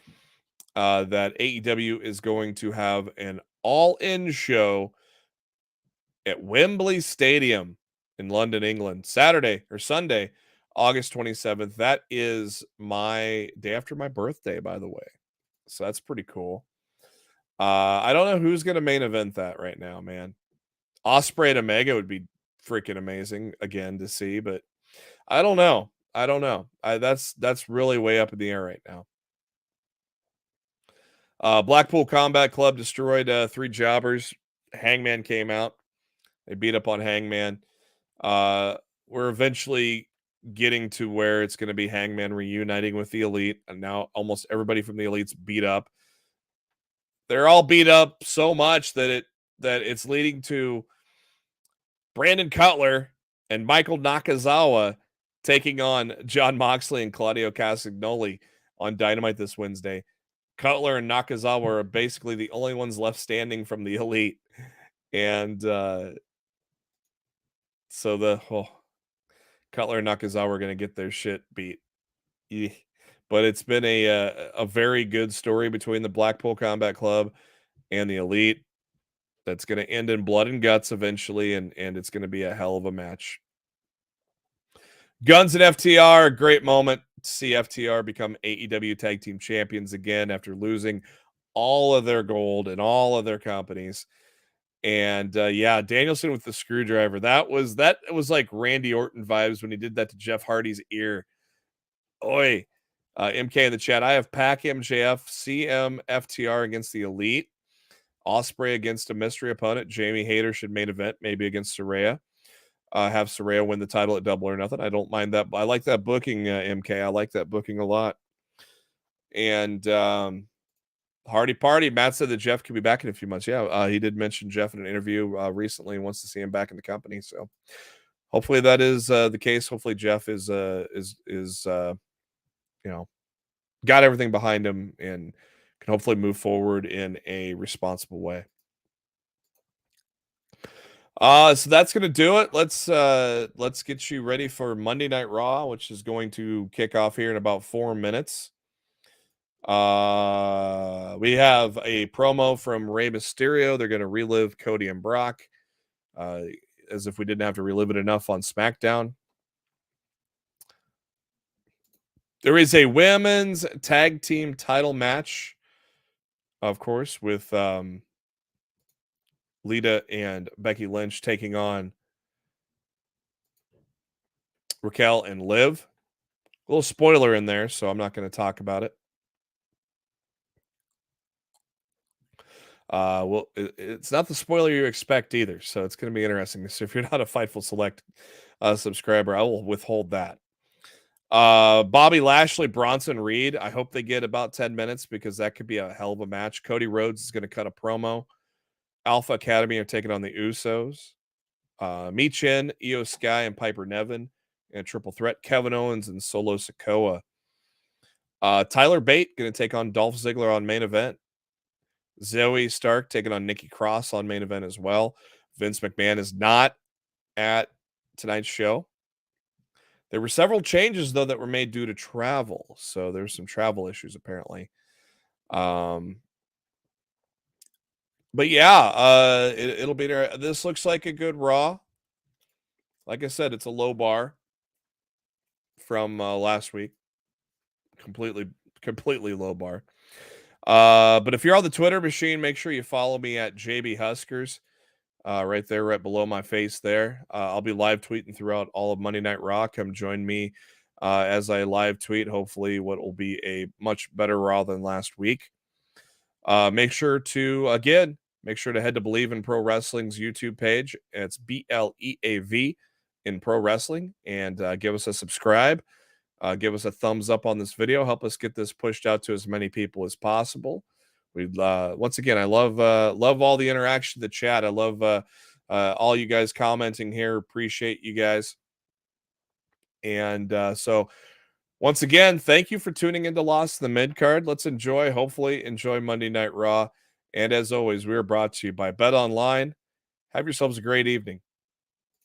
that AEW is going to have an all-in show at Wembley Stadium in London, England, Sunday, August 27th. That is my day after my birthday, by the way. So that's pretty cool. I don't know who's going to main event that right now, man. Ospreay and Omega would be freaking amazing again to see, but I don't know. That's really way up in the air right now. Blackpool Combat Club destroyed 3 jobbers. Hangman came out. They beat up on Hangman. We're eventually getting to where it's going to be Hangman reuniting with the Elite, and now almost everybody from the Elite's beat up. They're all beat up so much that it's leading to Brandon Cutler and Michael Nakazawa taking on Jon Moxley and Claudio Castagnoli on Dynamite this Wednesday. Cutler and Nakazawa are basically the only ones left standing from the Elite. And so Cutler and Nakazawa are going to get their shit beat. Yeah. But it's been a very good story between the Blackpool Combat Club and the Elite that's going to end in blood and guts eventually, and it's going to be a hell of a match. Guns and FTR, a great moment to see FTR become AEW Tag Team Champions again after losing all of their gold and all of their companies. And Danielson with the screwdriver. That was like Randy Orton vibes when he did that to Jeff Hardy's ear. Oi. MK in the chat. I have Pac, MJF, CM, FTR against the Elite. Ospreay against a mystery opponent. Jamie Hayter should main event, maybe against Saraya. Have Saraya win the title at Double or Nothing. I don't mind that. I like that booking, MK. I like that booking a lot. And Hardy party. Matt said that Jeff could be back in a few months. Yeah, he did mention Jeff in an interview recently and wants to see him back in the company. So hopefully that is the case. Hopefully Jeff is got everything behind him and can hopefully move forward in a responsible way. So that's gonna do it. Let's get you ready for Monday Night Raw, which is going to kick off here in about 4 minutes. We have a promo from Rey Mysterio. They're going to relive Cody and Brock, as if we didn't have to relive it enough on SmackDown. There is a women's tag team title match, of course, with Lita and Becky Lynch taking on Raquel and Liv. A little spoiler in there, so I'm not going to talk about it. Well, it's not the spoiler you expect either, so it's going to be interesting. So if you're not a Fightful Select subscriber, I will withhold that. Bobby Lashley, Bronson Reed. I hope they get about 10 minutes because that could be a hell of a match. Cody Rhodes is going to cut a promo. Alpha Academy are taking on the Usos. Michin, Io Sky, and Piper Nevin. And Triple Threat, Kevin Owens and Solo Sikoa. Tyler Bate going to take on Dolph Ziggler on main event. Zoe Stark taking on Nikki Cross on main event as well. Vince McMahon is not at tonight's show. There were several changes, though, that were made due to travel. So there's some travel issues, apparently. But yeah, it'll be there. This looks like a good Raw. Like I said, it's a low bar from last week. Completely low bar. But if you're on the Twitter machine, make sure you follow me at JB Huskers. Right there, right below my face there. I'll be live tweeting throughout all of Monday Night Raw. Come join me as I live tweet, hopefully what will be a much better Raw than last week. Make sure to head to Believe in Pro Wrestling's YouTube page. It's BLEAV in Pro Wrestling, and give us a subscribe. Give us a thumbs up on this video. Help us get this pushed out to as many people as possible. We'd once again, I love all the interaction, the chat. I love all you guys commenting here. Appreciate you guys. And so once again, thank you for tuning into Lost in the Midcard. Let's hopefully enjoy Monday Night Raw. And as always, we are brought to you by Bet Online. Have yourselves a great evening.